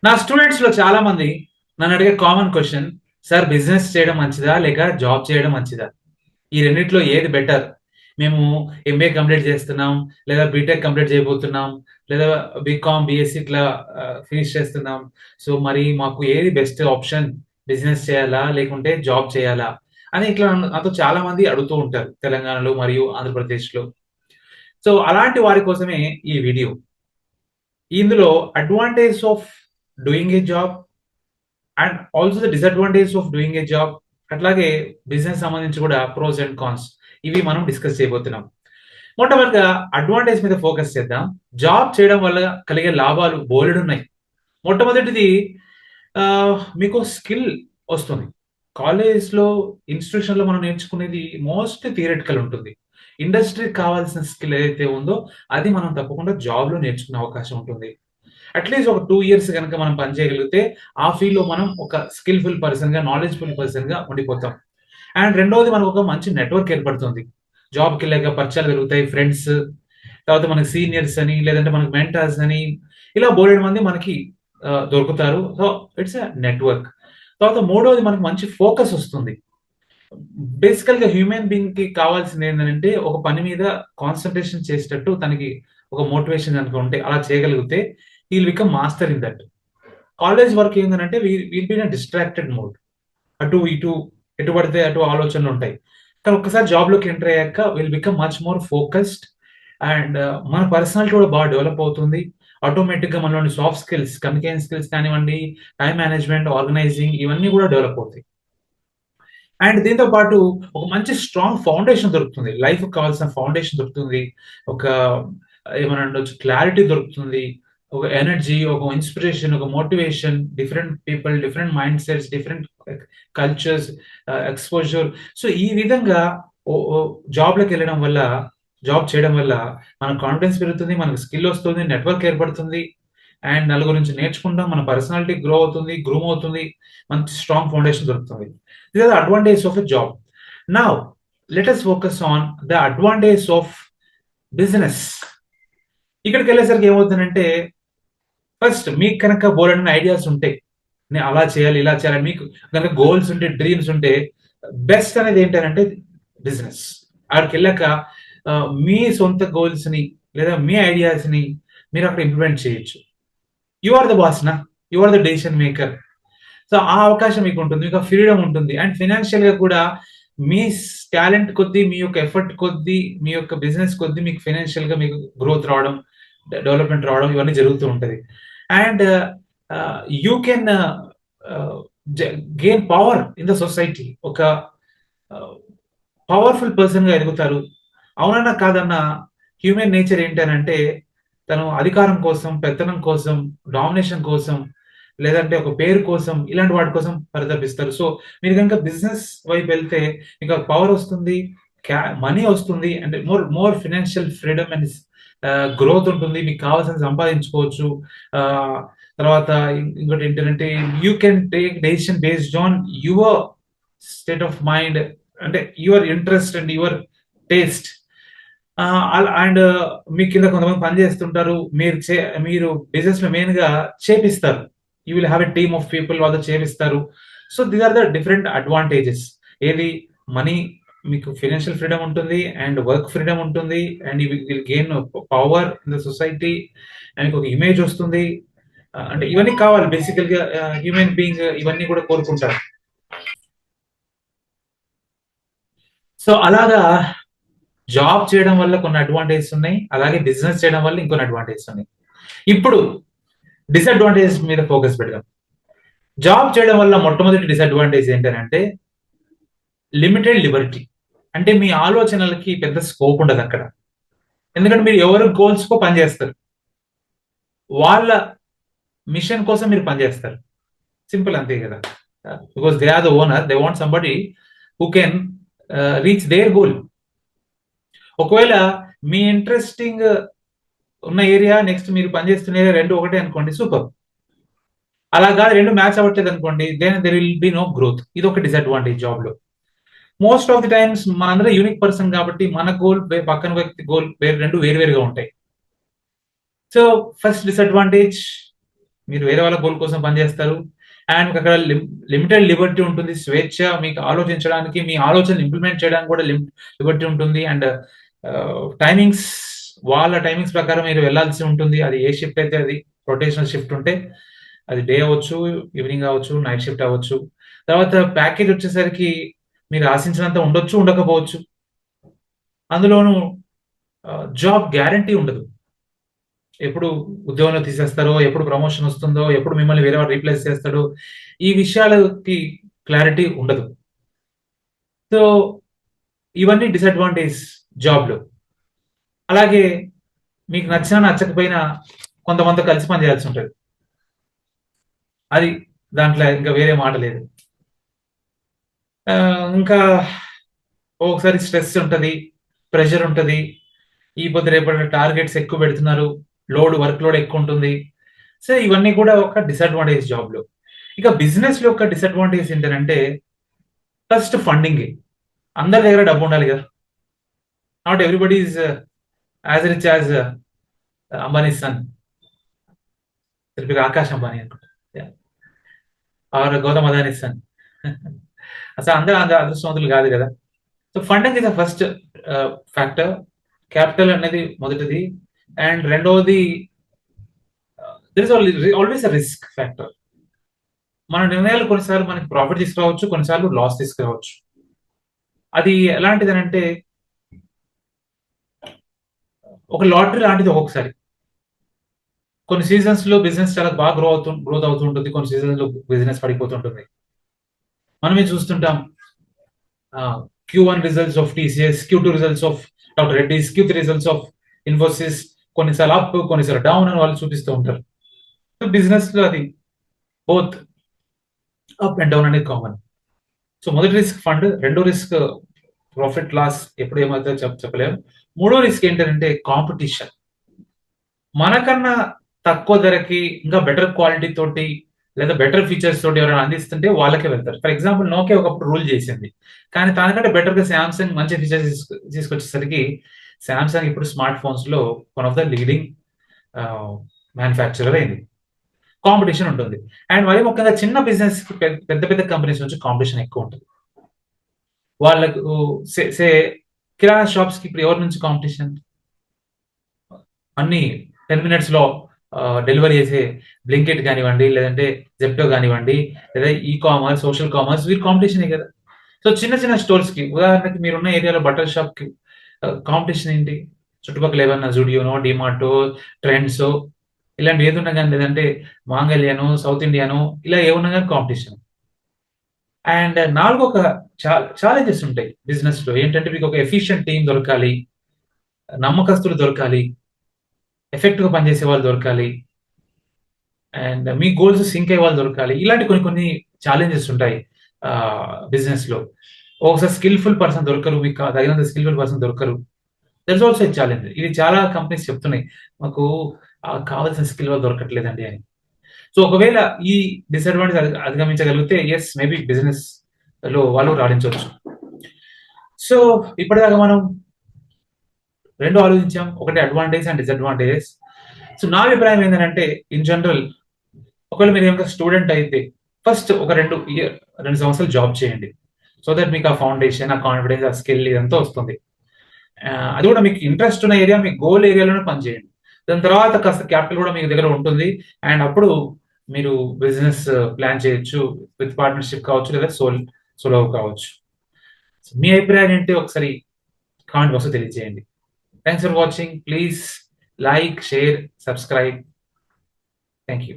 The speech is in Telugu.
నా స్టూడెంట్స్ లో చాలా మంది నన్ను అడిగే కామన్ క్వశ్చన్, సార్ బిజినెస్ చేయడం మంచిదా లేక జాబ్ చేయడం మంచిదా? ఈ రెండిట్లో ఏది బెటర్? మేము ఎంబీఏ కంప్లీట్ చేస్తున్నాం, లేదా బీటెక్ కంప్లీట్ చేయబోతున్నాం, లేదా బీకామ్ బీఎస్సీ ఇట్లా ఫినిష్ చేస్తున్నాం. సో మరి మాకు ఏది బెస్ట్ ఆప్షన్? బిజినెస్ చేయాలా లేకుంటే జాబ్ చేయాలా అని ఇట్లా నాతో చాలా మంది అడుగుతూ ఉంటారు తెలంగాణలో మరియు ఆంధ్రప్రదేశ్లో. సో అలాంటి వారి కోసమే ఈ వీడియో. ఇందులో advantage of doing a job and also the disadvantage of doing a job, అట్లాగే బిజినెస్ సంబంధించి కూడా ప్రోస్ అండ్ కాన్స్, ఇవి మనం డిస్కస్ చేయబోతున్నాం. మొట్టమొదటిగా అడ్వాంటేజ్ మీద ఫోకస్ చేద్దాం. జాబ్ చేయడం వల్ల కలిగే లాభాలు బోలెడున్నాయి. మొట్టమొదటిది, ఆ, మీకు స్కిల్ వస్తుంది. కాలేజ్లో ఇన్స్టిట్యూషన్లో మనం నేర్చుకునేది మోస్ట్ థియరిటికల్ ఉంటుంది. ఇండస్ట్రీకి కావాల్సిన స్కిల్ ఏదైతే ఉందో అది మనం తప్పకుండా జాబ్లో నేర్చుకునే అవకాశం ఉంటుంది. అట్లీస్ట్ ఒక 2 ఇయర్స్ కనుక మనం పని చేయగలిగితే ఆ ఫీల్డ్ లో మనం ఒక స్కిల్ఫుల్ పర్సన్ గా, నాలెడ్జ్ఫుల్ పర్సన్ గా ఉండిపోతాం. అండ్ రెండోది, మనకు ఒక మంచి నెట్వర్క్ ఏర్పడుతుంది. జాబ్కి వెళ్ళాక పరిచయాలు పెరుగుతాయి, ఫ్రెండ్స్, తర్వాత మనకి సీనియర్స్ అని, లేదంటే మనకి మెంటర్స్ అని, ఇలా బోలెడు మంది మనకి దొరుకుతారు. So it's a network. తర్వాత మూడోది, మనకు మంచి ఫోకస్ వస్తుంది. బేసికల్ గా హ్యూమన్ బీయింగ్ కి కావాల్సింది ఏంటంటే ఒక పని మీద కాన్సన్ట్రేషన్ చేసేటట్టు తనకి ఒక మోటివేషన్ కనుక ఉంటే, అలా చేయగలిగితే will become master in that. College work ఏంటంటే will be in distracted mode. అటు ఇటు ఎటు పడితే అటు ఆలోచనలు ఉంటాయి. కానీ ఒక్కసారి జాబ్ లోకి ఎంటర్ అయ్యాక will become much more focused. And మన పర్సనాలిటీ కూడా బాగా డెవలప్ అవుతుంది. ఆటోమేటిక్ గా మనలోని సాఫ్ట్ స్కిల్స్, కమ్యూనికేషన్ స్కిల్స్ కానివ్వండి, టైం మేనేజ్మెంట్, ఆర్గనైజింగ్, ఇవన్నీ కూడా డెవలప్ అవుతాయి. అండ్ దీంతో పాటు ఒక మంచి స్ట్రాంగ్ ఫౌండేషన్ దొరుకుతుంది. లైఫ్ కావాల్సిన ఫౌండేషన్ దొరుకుతుంది. ఒక ఏమన్నా ఉండొచ్చు, క్లారిటీ దొరుకుతుంది. ఒక ఎనర్జీ, ఒక ఇన్స్పిరేషన్, ఒక motivation, different people, different mind sets, different cultures, exposure. So ఈ విధంగా జాబ్లోకి వెళ్ళడం వల్ల, జాబ్ చేయడం వల్ల మన కాన్ఫిడెన్స్ పెరుగుతుంది, మనకు స్కిల్ వస్తుంది, నెట్వర్క్ ఏర్పడుతుంది, అండ్ నలుగురు నుంచి నేర్చుకుంటాం, మన పర్సనాలిటీ గ్రో అవుతుంది, గ్రూమ్ అవుతుంది, మంచి స్ట్రాంగ్ ఫౌండేషన్ దొరుకుతుంది. This are the advantage of a job. Now let us focus on the advantage of business. ఇక్కడికి వెళ్ళేసరికి ఏమవుతుందంటే, ఫస్ట్ మీకు కనుక బోలెడన్ని ఐడియాస్ ఉంటే, నేను అలా చేయాలి ఇలా చేయాలి, మీకు కనుక గోల్స్ ఉంటే, డ్రీమ్స్ ఉంటే, బెస్ట్ అనేది ఏంటంటే బిజినెస్. అక్కడికి వెళ్ళాక మీ సొంత గోల్స్ ని లేదా మీ ఐడియాస్ ని మీరు అక్కడ ఇంప్లిమెంట్ చేయొచ్చు. యు ఆర్ ద బాస్ నా, you are the decision maker. So ఆ అవకాశం మీకు ఉంటుంది, మీకు ఫ్రీడమ్ ఉంటుంది. అండ్ ఫైనాన్షియల్ గా కూడా మీ టాలెంట్ కొద్దీ, మీ యొక్క ఎఫర్ట్ కొద్దీ, మీ యొక్క బిజినెస్ కొద్దీ మీకు ఫైనాన్షియల్ గా మీకు గ్రోత్ రావడం, డెవలప్మెంట్ రావడం, ఇవన్నీ జరుగుతూ ఉంటది. And you can gain power in the society. ఒక పవర్ఫుల్ పర్సన్ గా ఎదుగుతారు. అవునన్నా కాదన్నా, హ్యూమన్ నేచర్ ఏంటనంటే తను అధికారం కోసం, పెత్తనం కోసం, డామినేషన్ కోసం, లేదంటే ఒక పేరు కోసం, ఇలాంటి వాటి కోసం పరితపిస్తారు. సో మీరు కనుక బిజినెస్ వైపు వెళ్తే మీకు పవర్ వస్తుంది, మనీ వస్తుంది, అంటే more more financial freedom and growth ఉంటుంది. మీకు కావాల్సిన సంపాదించుకోవచ్చు. ఆ, తర్వాత ఇంకోటి ఏంటంటే you can take decision based on your state of mind, అంటే your interest and your taste. And మీ కింద కొంతమంది పని చేస్తుంటారు, మీరు బిజినెస్ లో మెయిన్ గా చేపిస్తారు. You will have a team of people, వాళ్ళు చేపిస్తారు. So these are the different advantages. ఏది, మనీ, మీకు ఫైనాన్షియల్ ఫ్రీడమ్ ఉంటుంది, అండ్ వర్క్ ఫ్రీడమ్ ఉంటుంది, and you will gain power in the society, and మీకు ఒక ఇమేజ్ వస్తుంది. అంటే ఇవన్నీ కావాలి బేసికల్ గా. హ్యూమన్ బీయింగ్ ఇవన్నీ కూడా కోరుకుంటారు. సో అలాగా జాబ్ చేయడం వల్ల కొన్ని అడ్వాంటేజెస్ ఉన్నాయి, అలాగే బిజినెస్ చేయడం వల్ల ఇంకొన్ని అడ్వాంటేజెస్ ఉన్నాయి. ఇప్పుడు డిసడ్వాంటేజెస్ మీద ఫోకస్ పెడదాం. జాబ్ చేయడం వల్ల మొట్టమొదటి డిసడ్వాంటేజ్ ఏంటంటే లిమిటెడ్ లిబర్టీ. అంటే మీ ఆలోచనలకి పెద్ద స్కోప్ ఉండదు అక్కడ. ఎందుకంటే మీరు ఎవరు గోల్స్ కో పనిచేస్తారు, వాళ్ళ మిషన్ కోసం మీరు పనిచేస్తారు. సింపుల్, అంతే కదా. Because they are the owner, they want somebody who can reach their goal. ఒకవేళ మీ ఇంట్రెస్టింగ్ ఉన్న ఏరియా, నెక్స్ట్ మీరు పనిచేస్తున్న ఏరియా రెండు ఒకటే అనుకోండి, సూపర్. అలా కాదు, రెండు మ్యాచ్ అవ్వట్లేదు అనుకోండి, then there will be no growth. ఇది ఒక డిసడ్వాంటేజ్ జాబ్ లో. మోస్ట్ ఆఫ్ ది టైమ్స్ మనందరూ యూనిక్ పర్సన్ కాబట్టి మన గోల్, పక్కన వ్యక్తి గోల్ రెండు వేరువేరుగా ఉంటాయి. సో ఫస్ట్ డిసడ్వాంటేజ్, మీరు వేరే వాళ్ళ గోల్ కోసం పనిచేస్తారు. అండ్ మీకు అక్కడ లిమిటెడ్ లిబర్టీ ఉంటుంది. స్వేచ్ఛ, మీకు ఆలోచించడానికి, మీ ఆలోచనలు ఇంప్లిమెంట్ చేయడానికి కూడా లిబర్టీ ఉంటుంది. అండ్ టైమింగ్స్, వాళ్ళ టైమింగ్స్ ప్రకారం మీరు వెళ్ళాల్సి ఉంటుంది. అది ఏ షిఫ్ట్ అయితే అది, రొటేషనల్ షిఫ్ట్ ఉంటే అది డే అవ్వచ్చు, ఈవినింగ్ అవ్వచ్చు, నైట్ షిఫ్ట్ అవ్వచ్చు. తర్వాత ప్యాకేజ్ వచ్చేసరికి మీరు ఆశించినంత ఉండొచ్చు, ఉండకపోవచ్చు. అందులోనూ జాబ్ గ్యారంటీ ఉండదు. ఎప్పుడు ఉద్యోగంలో తీసేస్తారో, ఎప్పుడు ప్రమోషన్ వస్తుందో, ఎప్పుడు మిమ్మల్ని వేరే వాడు రీప్లేస్ చేస్తాడో, ఈ విషయాలకి క్లారిటీ ఉండదు. సో ఇవన్నీ డిసడ్వాంటేజ్ జాబ్‌లో. అలాగే మీకు నచ్చినా, నచ్చకపోయినా కొంతమందితో కలిసి పని చేయాల్సి ఉంటది. అది దాంట్లో ఇంకా వేరే మాట లేదు. ఇంకా ఒక్కొక్కసారి స్ట్రెస్ ఉంటది, ప్రెషర్ ఉంటది. ఈ పొద్దు రేపటి టార్గెట్స్ ఎక్కువ పెడుతున్నారు. వర్క్ లోడ్ ఎక్కువ ఉంటుంది. సో ఇవన్నీ కూడా ఒక డిసడ్వాంటేజ్ జాబ్‌లో. ఇక బిజినెస్‌లో ఒక డిసడ్వాంటేజ్ ఏంటనంటే ఫస్ట్ ఫండింగే. అందరి దగ్గర డబ్బు ఉండాలి కదా! Not everybody is as rich as Ambani's son. పేరు ఆకాష్ అంబానీ అనుకుంటా. Yeah! Or Gautam Adani's son. అసలు అందరూ అంత అదృష్టవంతులు కాదు కదా! So funding is the first factor. Capital అనేది మొదటిది. అండ్ రెండవది there is always a risk factor. మన నిర్ణయాలు కొన్నిసార్లు మనకి ప్రాఫిట్ తీసుకురావచ్చు, కొన్నిసార్లు లాస్ తీసుకురావచ్చు. అది ఎలాంటిదనంటే ఒక లాటరీ లాంటిది ఒక్కొక్కసారి. కొన్ని సీజన్స్ లో బిజినెస్ చాలా బాగా గ్రోత్ అవుతూ ఉంటుంది. కొన్ని సీజన్స్ లో బిజినెస్ పడిపోతుంటుంది. మనమే చూస్తుంటాం. Q1 results of TCS, Q2 results of doctor Reddy's, Q3 results of Infosys, కొన్నిసార్లు అప్, కొన్నిసార్లు డౌన్ అని వాళ్ళు చూపిస్తూ ఉంటారు. బిజినెస్ లో అది బోత్ అప్ అండ్ డౌన్ అనేది కామన్. సో మొదటి రిస్క్ ఫండ్, రెండో రిస్క్ ప్రాఫిట్ లాస్, ఎప్పుడు ఏమవుతుందో చెప్పలేము. మూడో రిస్క్ ఏంటంటే కాంపిటీషన్. మనకన్నా తక్కువ ధరకి ఇంకా బెటర్ క్వాలిటీ తోటి లేదా బెటర్ ఫీచర్స్ తోటి ఎవరైనా అందిస్తుంటే వాళ్ళకే వెళ్తారు. ఫర్ ఎగ్జాంపుల్ నోకియా ఒకప్పుడు రూల్ చేసింది. కానీ దానికంటే బెటర్ గా శాంసంగ్ మంచి ఫీచర్స్ తీసుకొచ్చేసరికి శాంసంగ్ ఇప్పుడు స్మార్ట్ ఫోన్స్ లో one of the leading manufacturer అయింది. కాంపిటీషన్ ఉంటుంది. అండ్ మరి ముఖ్యంగా చిన్న బిజినెస్ పెద్ద పెద్ద కంపెనీస్ నుంచి కాంపిటీషన్ ఎక్కువ ఉంటుంది. వాళ్ళకు సే కిరాణా షాప్స్ కి ఇప్పుడు ఎవరి నుంచి కాంపిటీషన్? అన్ని 10 మినిట్స్ లో డెలివరీ చేసే బ్లింకిట్ కానివ్వండి, లేదంటే జెప్టో కానివ్వండి, లేదా ఈ కామర్స్, సోషల్ కామర్స్, వీరి కాంపిటీషనే కదా. సో చిన్న చిన్న స్టోర్స్ కి, ఉదాహరణకి మీరున్న ఏరియాలో బట్టల షాప్ కి కాంపిటీషన్ ఏంటి? చుట్టుపక్కల ఏమన్నా జూడియోనో, డిమార్టో, ట్రెండ్స్ ఇలాంటి ఏది ఉన్నా కానీ, లేదంటే మాంగళ్యానో, సౌత్ ఇండియానో, ఇలా ఏమున్నా కానీ కాంపిటీషన్. అండ్ నాలుగో ఒక ఛాలెంజెస్ ఉంటాయి బిజినెస్ లో. ఏంటంటే మీకు ఒక ఎఫిషియంట్ టీం దొరకాలి, నమ్మకస్తులు దొరకాలి, ఎఫెక్టివ్ గా పనిచేసే వాళ్ళు దొరకాలి, అండ్ మీ గోల్స్ సింక్ అయ్యే వాళ్ళు దొరకాలి. ఇలాంటి కొన్ని కొన్ని ఛాలెంజెస్ ఉంటాయి బిజినెస్ లో. ఒకసారి స్కిల్ఫుల్ పర్సన్ దొరకరు, మీకు తగినంత స్కిల్ఫుల్ పర్సన్ దొరకరు. That's also a challenge. ఇది చాలా కంపెనీస్ చెప్తున్నాయి, మాకు కావాల్సిన స్కిల్ వాళ్ళు దొరకట్లేదండి అని. సో ఒకవేళ ఈ డిసడ్వాంటేజ్ అధిగమించగలిగితే ఎస్, మేబీ బిజినెస్ లో వాళ్ళు రాణించవచ్చు. సో ఇప్పటిదాకా మనం రెండు ఆలోచించాం, ఒకటి అడ్వాంటేజ్ అండ్ డిసడ్వాంటేజెస్. సో నా అభిప్రాయం ఏంటంటే, ఇన్ జనరల్ ఒకవేళ మీరు ఏమైనా స్టూడెంట్ అయితే ఫస్ట్ ఒక 2 సంవత్సరాలు జాబ్ చేయండి. సో దట్ మీకు ఆ ఫౌండేషన్, ఆ కాన్ఫిడెన్స్, ఆ స్కిల్ ఇదంతా వస్తుంది. అది కూడా మీకు ఇంట్రెస్ట్ ఉన్న ఏరియా, మీ గోల్ ఏరియాలోనే పనిచేయండి. దాని తర్వాత కాస్త క్యాపిటల్ కూడా మీకు దగ్గర ఉంటుంది. అండ్ అప్పుడు మీరు బిజినెస్ ప్లాన్ చేయొచ్చు, విత్ పార్ట్నర్షిప్ కావచ్చు, లేదా సోలో కావచ్చు. మీ అభిప్రాయం ఏంటి ఒకసారి కామెంట్ బాక్స్ లో తెలియజేయండి. Thanks for watching. Please like, share, subscribe. Thank you.